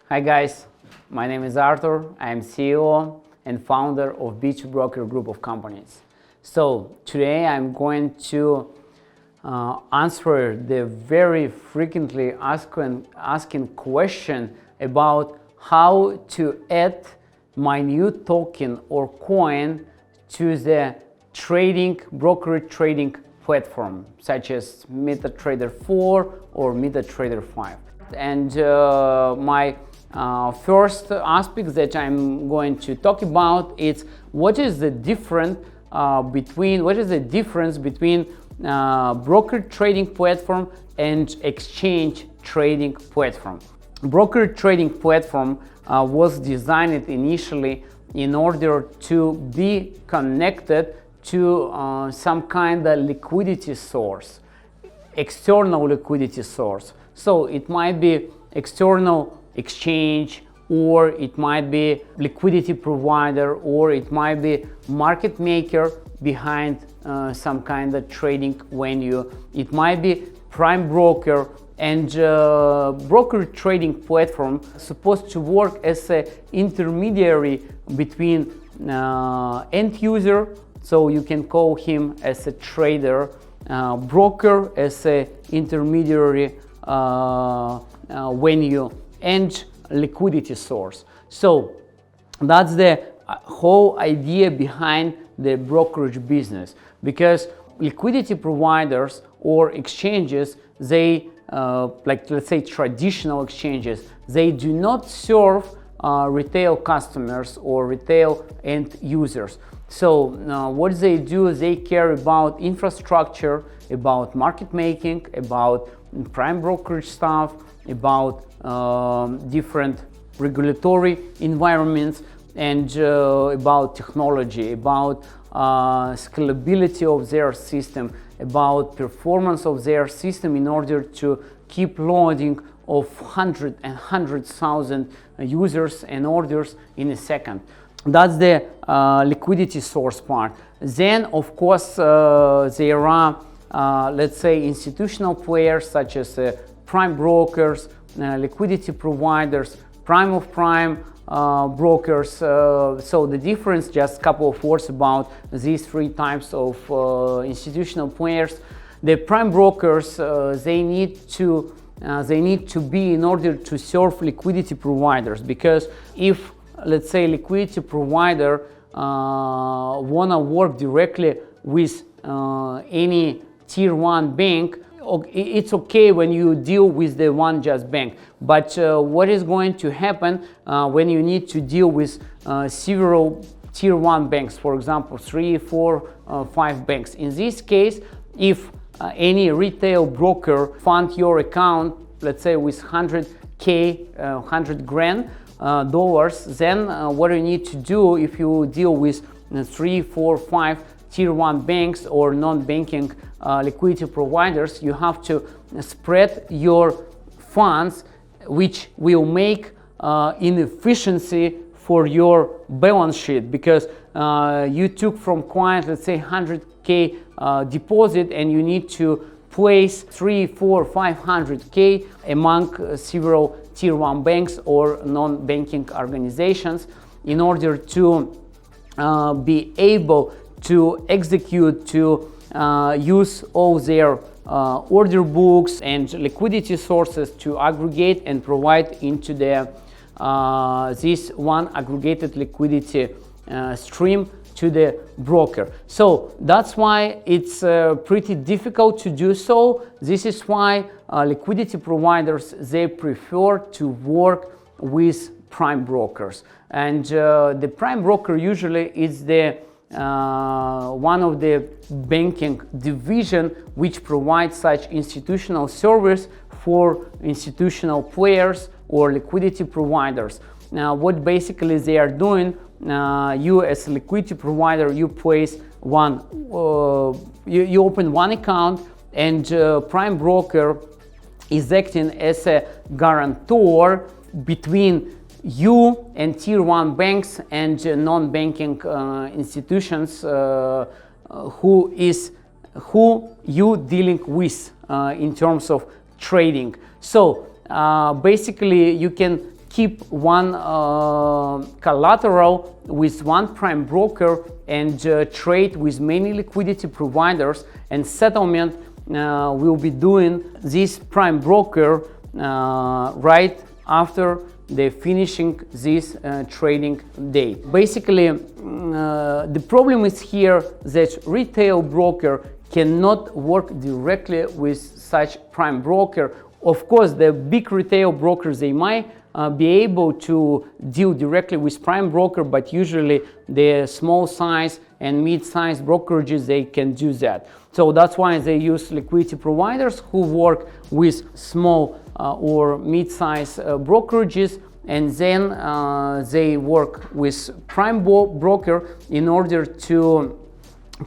Hi guys, my name is Arthur. I am CEO and founder of B2Broker group of companies. So today I'm going to answer the very frequently asking question about how to add my new token or coin to the brokerage trading platform such as MetaTrader 4 or MetaTrader 5. And my first aspect that I'm going to talk about is what is the difference between broker trading platform and exchange trading platform. Broker trading platform was designed initially in order to be connected to some kind of liquidity source, external liquidity source. So it might be external exchange, or it might be liquidity provider, or it might be market maker behind some kind of trading venue. It might be prime broker, and broker trading platform supposed to work as an intermediary between end user, so you can call him as a trader, broker as an intermediary venue, and liquidity source. So that's the whole idea behind the brokerage business, because liquidity providers or exchanges, they like, let's say, traditional exchanges, they do not serve retail customers or retail end users. So what they do, they care about infrastructure, about market making, about prime brokerage stuff, about different regulatory environments, and about technology, about scalability of their system, about performance of their system in order to keep loading of hundreds thousand users and orders in a second. That's the liquidity source part. Then, of course, there are let's say institutional players such as prime brokers, liquidity providers, prime of prime brokers. So the difference, just a couple of words about these three types of institutional players. The prime brokers, they need to be in order to serve liquidity providers, because if, let's say, liquidity provider wanna work directly with any tier 1 bank, it's okay when you deal with the one just bank, but what is going to happen when you need to deal with several tier 1 banks, for example 3, 4, 5 banks? In this case, if any retail broker fund your account, let's say with 100K, 100 grand dollars, then what you need to do if you deal with 3, 4, 5 tier 1 banks or non-banking liquidity providers, you have to spread your funds, which will make inefficiency for your balance sheet, because you took from client, let's say 100K deposit, and you need to place 3, 4, 500K among several tier 1 banks or non-banking organizations in order to be able to execute, to use all their order books and liquidity sources to aggregate and provide into the this one aggregated liquidity stream to the broker. So that's why it's pretty difficult to do so. This is why liquidity providers, they prefer to work with prime brokers, and the prime broker usually is the one of the banking division which provides such institutional service for institutional players or liquidity providers. Now, what basically they are doing, you as a liquidity provider, you place one, you open one account, and prime broker is acting as a guarantor between you and tier 1 banks and non-banking institutions who you dealing with in terms of trading. So basically you can keep one collateral with one prime broker and trade with many liquidity providers, and settlement will be doing this prime broker right after they're finishing this trading day. Basically, the problem is here that retail broker cannot work directly with such prime broker. Of course, the big retail brokers, they might be able to deal directly with prime broker, but usually the small size and mid-size brokerages, they can do that. So that's why they use liquidity providers who work with small or mid-size brokerages, and then they work with prime broker in order to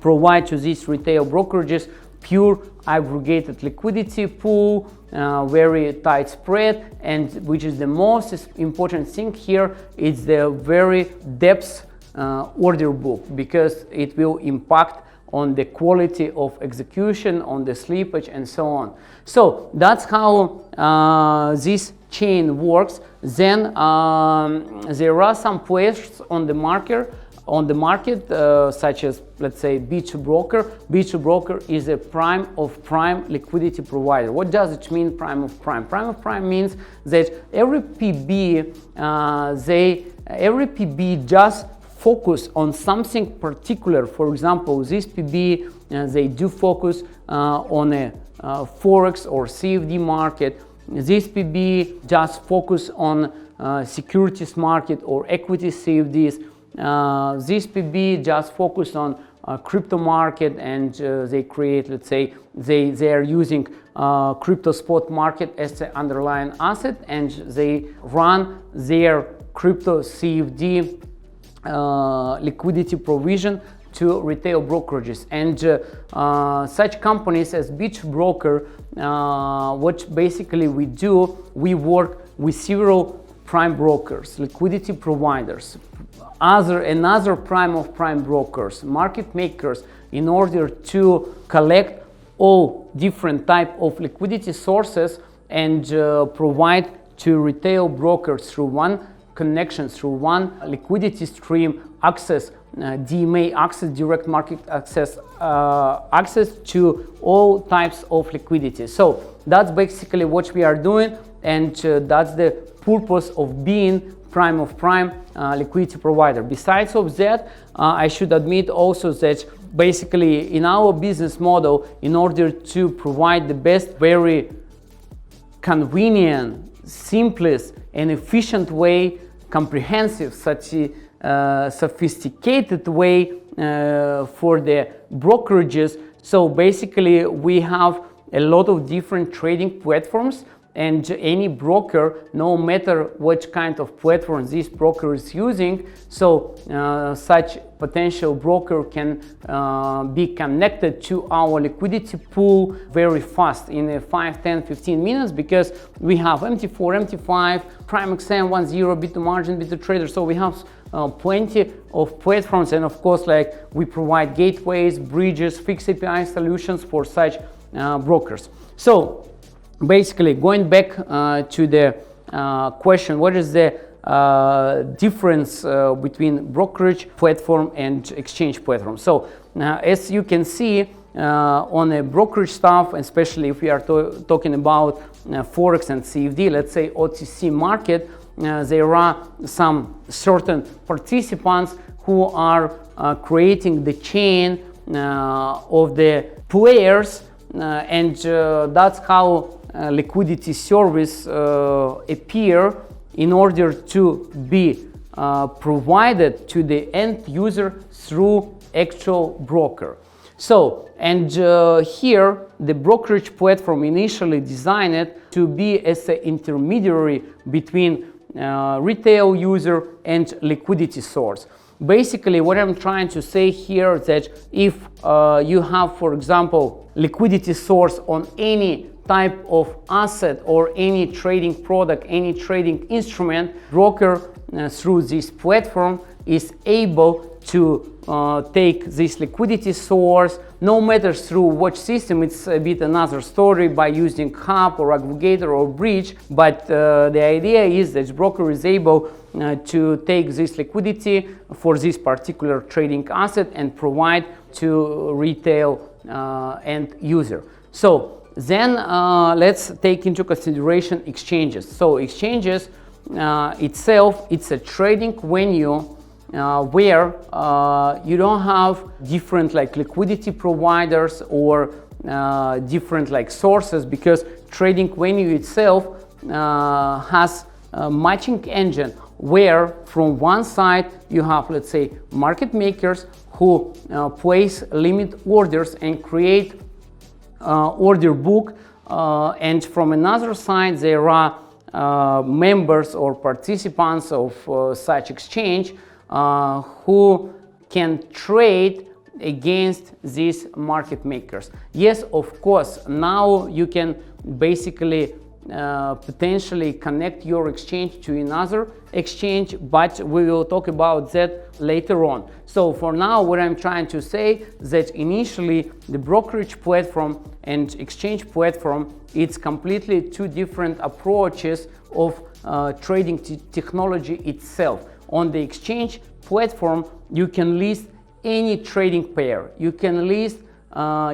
provide to these retail brokerages pure aggregated liquidity pool, very tight spread, and which is the most important thing here, it's the very depth order book, because it will impact on the quality of execution, on the slippage, and so on. So that's how this chain works. Then there are some players on the market, such as, let's say, B2Broker. B2Broker is a prime of prime liquidity provider. What does it mean, prime of prime? Prime of prime means that every PB just focus on something particular. For example, this PB, they do focus on a Forex or CFD market. This PB just focus on securities market or equity CFDs. This PB just focus on crypto market, and they create, let's say, they are using crypto spot market as the underlying asset, and they run their crypto CFD liquidity provision to retail brokerages. And such companies as B2Broker, what basically we do, we work with several prime brokers, liquidity providers, another prime of prime brokers, market makers, in order to collect all different type of liquidity sources and provide to retail brokers through one connection, through one liquidity stream access, DMA access, direct market access, access to all types of liquidity. So that's basically what we are doing, and that's the purpose of being prime of prime liquidity provider. Besides of that, I should admit also that basically in our business model, in order to provide the best, very convenient, simplest and efficient way, comprehensive, such a sophisticated way for the brokerages. So basically we have a lot of different trading platforms, and any broker, no matter what kind of platform this broker is using, so such potential broker can be connected to our liquidity pool very fast in 5, 10, 15 minutes, because we have MT4, MT5, Prime XM, 1.0, B2 Margin, B2 Trader. So we have plenty of platforms, and of course, like, we provide gateways, bridges, fixed API solutions for such brokers. So basically, going back to the question, what is the difference between brokerage platform and exchange platform? So as you can see, on a brokerage stuff, especially if we are talking about Forex and CFD, let's say OTC market, there are some certain participants who are creating the chain of the players, and that's how liquidity service appear in order to be provided to the end user through actual broker. So, and here the brokerage platform initially designed to be as an intermediary between retail user and liquidity source. Basically, what I'm trying to say here is that if you have, for example, liquidity source on any type of asset or any trading product, any trading instrument, broker through this platform is able to take this liquidity source, no matter through what system. It's a bit another story, by using hub or aggregator or bridge, but the idea is that broker is able to take this liquidity for this particular trading asset and provide to retail end user. So then let's take into consideration exchanges. So exchanges itself, it's a trading venue where you don't have different like liquidity providers or different like sources, because trading venue itself has a matching engine where from one side you have, let's say, market makers who place limit orders and create order book, and from another side there are members or participants of such exchange who can trade against these market makers. Yes, of course, now you can basically potentially connect your exchange to another exchange, but we will talk about that later on. So for now, what I'm trying to say that initially the brokerage platform and exchange platform, it's completely two different approaches of trading technology itself. On the exchange platform, you can list any trading pair. You can list,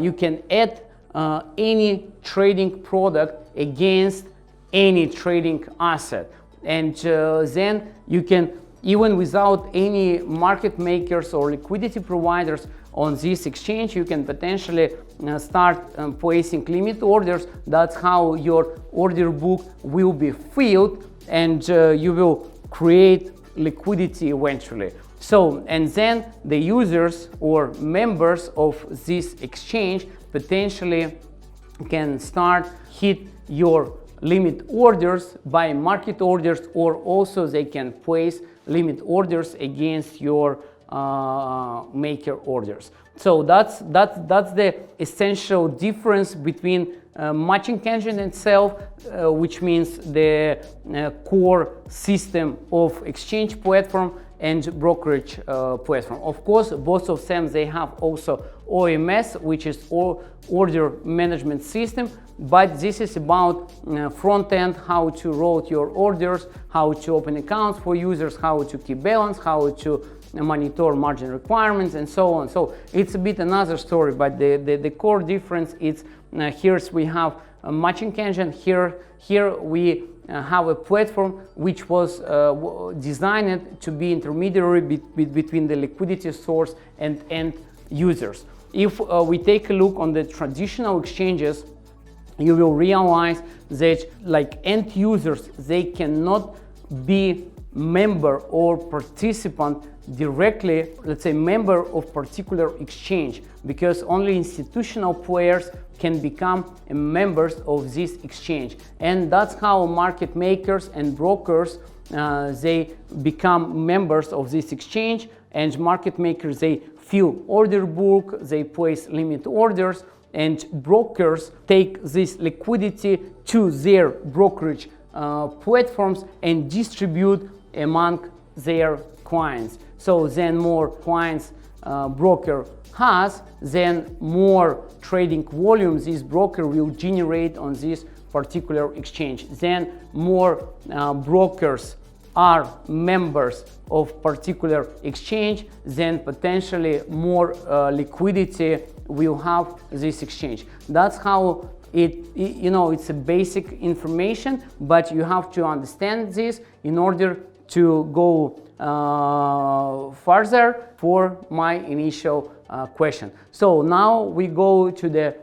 you can add any trading product against any trading asset, and then you can, even without any market makers or liquidity providers on this exchange, you can potentially start placing limit orders. That's how your order book will be filled, and you will create liquidity eventually. So, and then the users or members of this exchange potentially can start hit your limit orders by market orders, or also they can place limit orders against your maker orders. So that's the essential difference between matching engine itself, which means the core system of exchange platform, and brokerage platform. Of course, both of them, they have also OMS, which is order management system, but this is about front end, how to route your orders, how to open accounts for users, how to keep balance, how to monitor margin requirements, and so on. So it's a bit another story, but the core difference is here we have a matching engine. Here we have a platform which was designed to be intermediary between the liquidity source and end users. If we take a look on the traditional exchanges, you will realize that like end users, they cannot be member or participant directly, let's say member of particular exchange, because only institutional players can become members of this exchange. And that's how market makers and brokers they become members of this exchange, and market makers, they fill order book, they place limit orders, and brokers take this liquidity to their brokerage platforms and distribute among their clients. So then more clients broker has, then more trading volumes this broker will generate on this particular exchange. Then more brokers are members of particular exchange, then potentially more liquidity will have this exchange. That's how it's a basic information, but you have to understand this in order to go further for my initial question. So now we go to the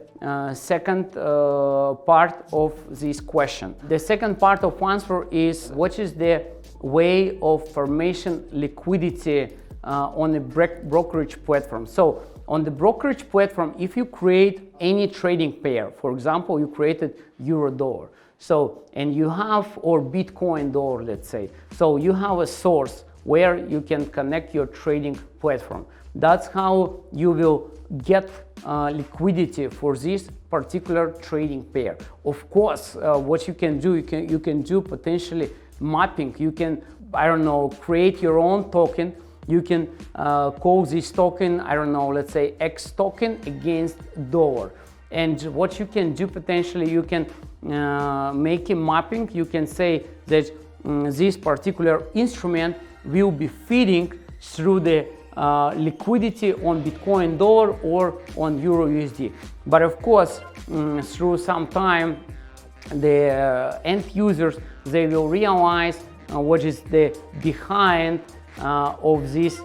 second part of this question. The second part of answer is, what is the way of formation liquidity on a brokerage platform? So on the brokerage platform, if you create any trading pair, for example, you created euro-dollar, so, and you have, or Bitcoin dollar, let's say, so you have a source where you can connect your trading platform. That's how you will get liquidity for this particular trading pair. Of course, what you can do, you can do potentially mapping. You can, I don't know, create your own token you can call this token, I don't know, let's say X token against dollar. And what you can do potentially, you can make a mapping. You can say that this particular instrument will be feeding through the liquidity on Bitcoin dollar or on Euro USD. But of course, through some time, the end users, they will realize what is the behind of this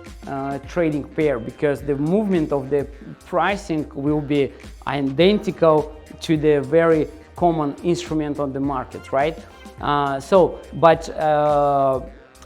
trading pair, because the movement of the pricing will be identical to the very common instrument on the market, right?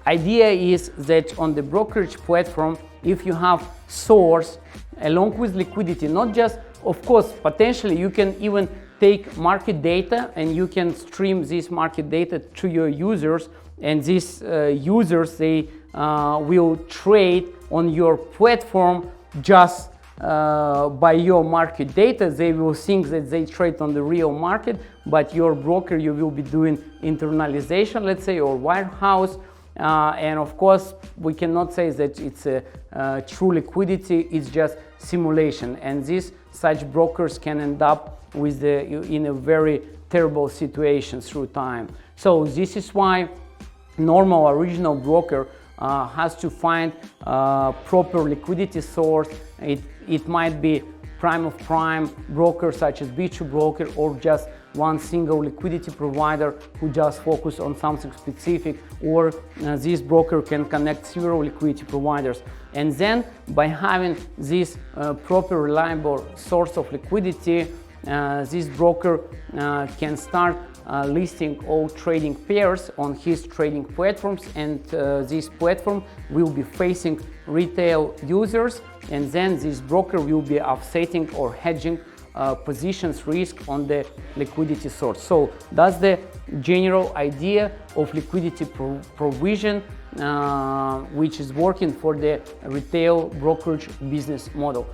Idea is that on the brokerage platform, if you have source along with liquidity, not just, of course, potentially you can even take market data and you can stream this market data to your users, and these users, they will trade on your platform just by your market data. They will think that they trade on the real market, but your broker, you will be doing internalization, let's say, or warehouse. And of course, we cannot say that it's a true liquidity, it's just simulation. And such brokers can end up with in a very terrible situation through time. So this is why normal original broker has to find proper liquidity source. It might be prime of prime broker such as B2Broker, or just one single liquidity provider who just focus on something specific, or this broker can connect several liquidity providers. And then by having this proper reliable source of liquidity, this broker can start listing all trading pairs on his trading platforms, and this platform will be facing retail users, and then this broker will be offsetting or hedging positions risk on the liquidity source. So that's the general idea of liquidity provision, which is working for the retail brokerage business model.